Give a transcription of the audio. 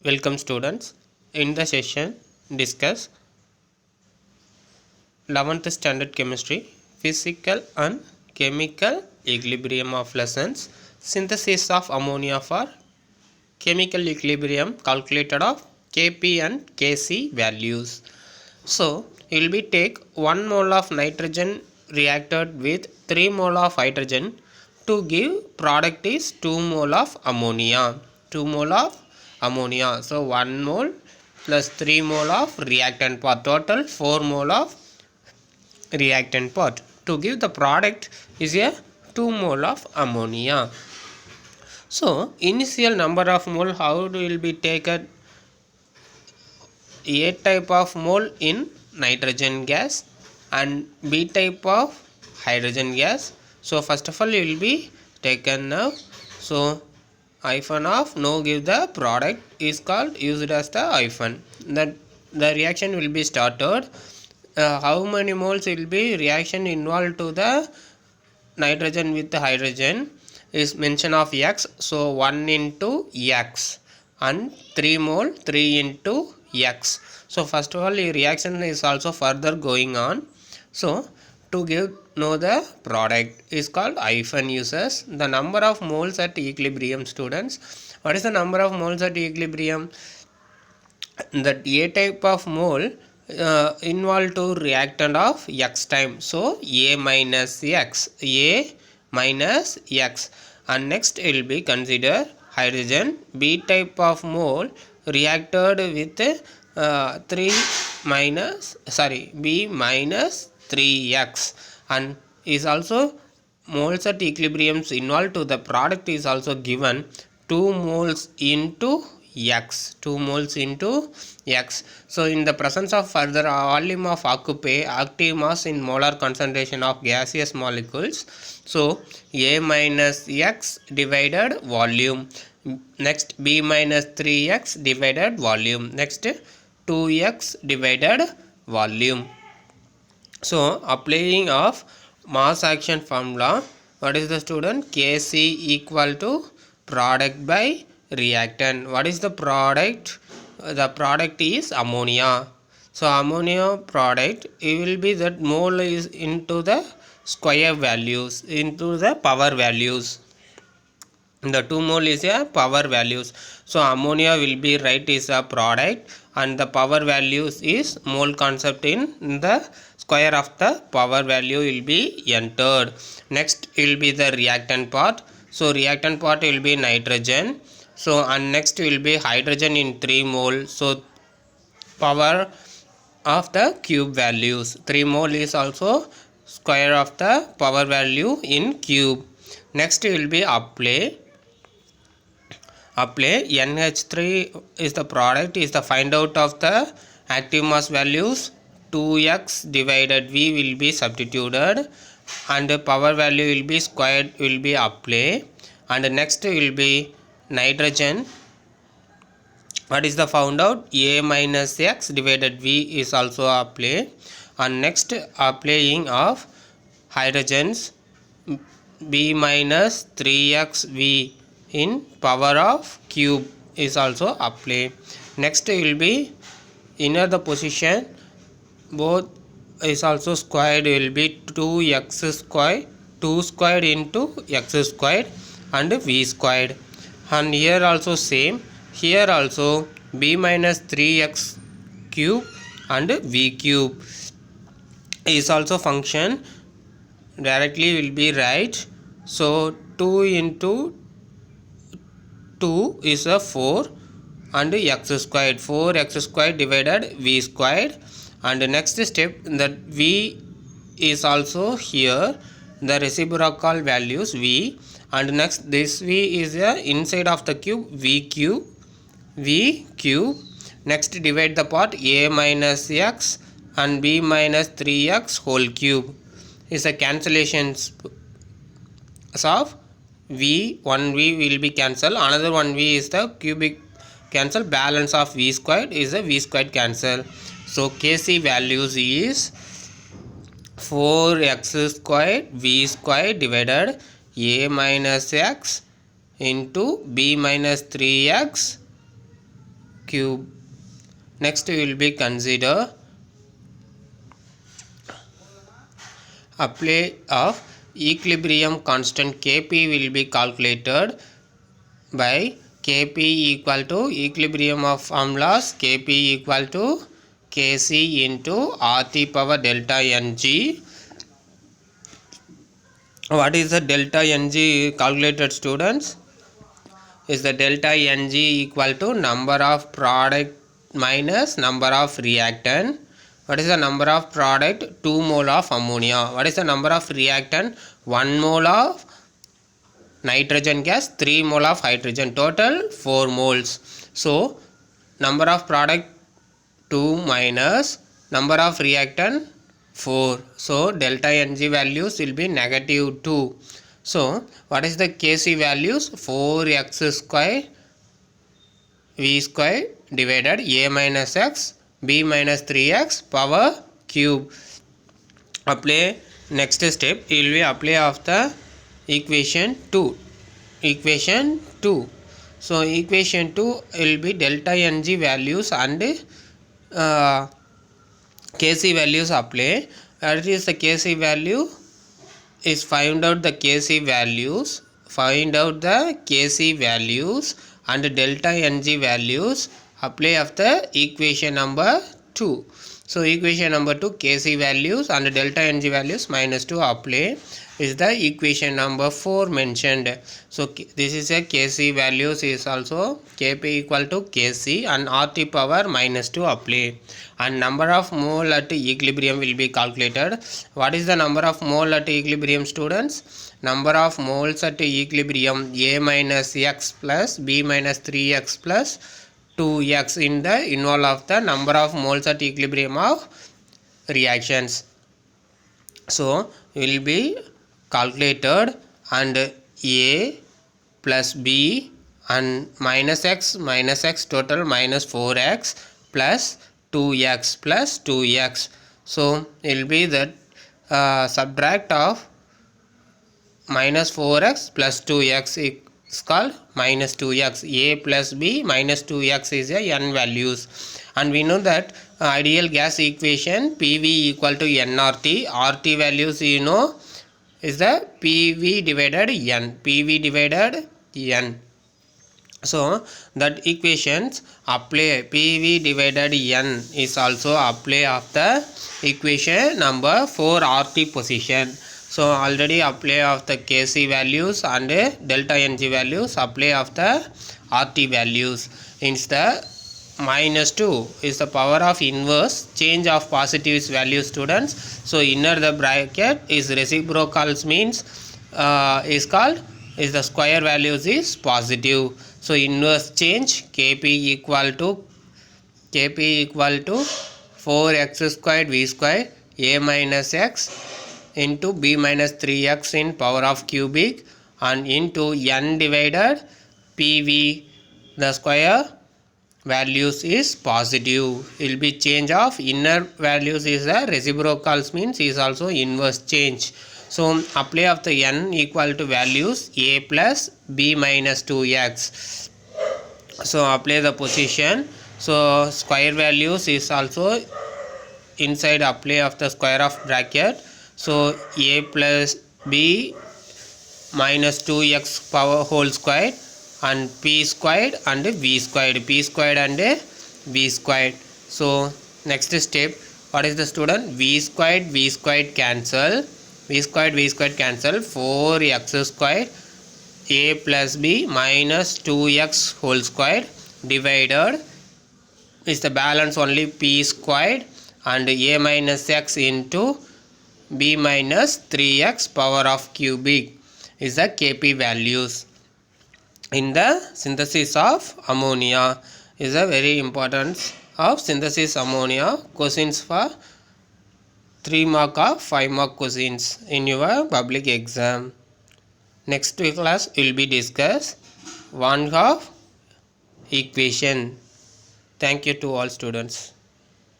Welcome students. In the session discuss 11th standard chemistry, physical and chemical equilibrium of lessons, synthesis of ammonia for chemical equilibrium calculated of Kp and Kc values. So you will be take 1 mole of nitrogen reacted with 3 mole of hydrogen to give product is 2 mole of ammonia. 2 mole of ammonia. So 1 mole plus 3 mole of reactant part, total 4 mole of reactant part. To give the product is a 2 mole of ammonia. So initial number of mole, how will be taken? A type of mole in nitrogen gas and B type of hydrogen gas. So first of all you will be taken now. So hyphen of no give the product is called used as the hyphen. That the reaction will be started. How many moles will be reaction involved to the nitrogen with the hydrogen is mention of X. So 1 into X and 3 mole 3 into X. So first of all the reaction is also further going on. So to know the product is called hyphen uses. The number of moles at equilibrium, students. What is the number of moles at equilibrium? That A type of mole involved to reactant of X time. So A minus X. A minus X. And next it will be consider hydrogen. B type of mole reacted with B minus 3X, and is also moles at equilibriums involved to the product is also given 2 moles into X. 2 moles into X. So in the presence of further volume of occupy active mass in molar concentration of gaseous molecules. So A minus X divided volume. Next B minus 3X divided volume. Next 2X divided volume. So applying of mass action formula, what is the student? Kc equal to product by reactant. What is the product? The product is ammonia. So ammonia product, it will be that mole is into the square values, into the power values. The 2 mole is a power values. So ammonia will be right is a product and the power values is mole concept in the square of the power value will be entered. Next will be the reactant part. So reactant part will be nitrogen. So and next will be hydrogen in 3 mole. So power of the cube values. 3 mole is also square of the power value in cube. Next will be apply NH3 is the product, is the find out of the active mass values. 2x divided V will be substituted and the power value will be squared, will be apply, and next will be nitrogen. What is the found out? A minus X divided V is also apply, and next applying of hydrogens B minus 3x V in power of cube is also apply. Next will be inner the position both is also squared, will be 2x squared, 2 squared into x squared and v squared, and here also same, here also b minus 3x cube and v cube is also function directly will be right. So 2 into 2 is a 4 and x squared, 4x squared divided v squared, and next step that v is also here the reciprocal values v, and next this v is inside of the cube v cube. Next divide the part a minus x and b minus 3x whole cube is a cancellations of v. One v will be cancelled, another one v is the cubic cancel, balance of v squared is a v squared cancel. So Kc values is 4x squared v squared divided a minus x into b minus 3x cube. Next we will be consider apply of equilibrium constant Kp will be calculated by Kp equal to equilibrium of formulas Kp equal to Kc into RT power delta Ng. What is the delta Ng calculated, students? Is the delta Ng equal to number of product minus number of reactant. What is the number of product? 2 mole of ammonia. What is the number of reactant? 1 mole of nitrogen gas, 3 mole of hydrogen, total 4 moles. So number of product 2 minus number of reactant 4. So delta Ng values will be negative 2. So what is the Kc values? 4x square V square divided A minus x B minus 3x power cube. Apply next step. It will be apply of the equation 2. Equation 2. So equation 2 will be delta Ng values and Kc values apply. That is the Kc value is find out the Kc values. Find out the Kc values and delta Ng values. Apply of the equation number 2. So equation number 2 Kc values and delta Ng values minus 2 apply is the equation number 4 mentioned. So this is a Kc values is also Kp equal to Kc and RT power minus 2 apply. And number of mole at equilibrium will be calculated. What is the number of mole at equilibrium, students? Number of moles at equilibrium A minus x plus B minus 3x plus 2x in the involve of the number of moles at equilibrium of reactions. So will be calculated and A plus B and minus x total minus 4x plus 2x plus 2x. So it will be that subtract of minus 4x plus 2x is called minus 2x. A plus B minus 2x is a n values. And we know that ideal gas equation PV equal to nRT. RT values you know is the PV divided n. PV divided n. So that equations apply. PV divided n is also apply of the equation number 4 RT position. So already apply of the Kc values and delta Ng values, apply of the RT values. Instead minus 2 is the power of inverse change of positive value, students. So inner the bracket is reciprocals means is called is the square values is positive. So inverse change Kp equal to 4x squared V square A minus x into B minus 3x in power of cubic and into n divided PV, the square values is positive. It will be change of inner values is a reciprocals means is also inverse change. So apply of the n equal to values A plus B minus 2x. So apply the position. So square values is also inside apply of the square of bracket. So A plus B minus 2x power whole squared and P squared and V squared. P squared and V squared. So next step, what is the student? V squared cancel. V squared cancel. 4x squared A plus B minus 2x whole squared divided is the balance only P squared and A minus x into B minus 3x power of cubic is the Kp values. In the synthesis of ammonia is a very important of synthesis ammonia questions for 3 mark or 5 mark questions in your public exam. Next class will be discuss one half equation. Thank you to all students.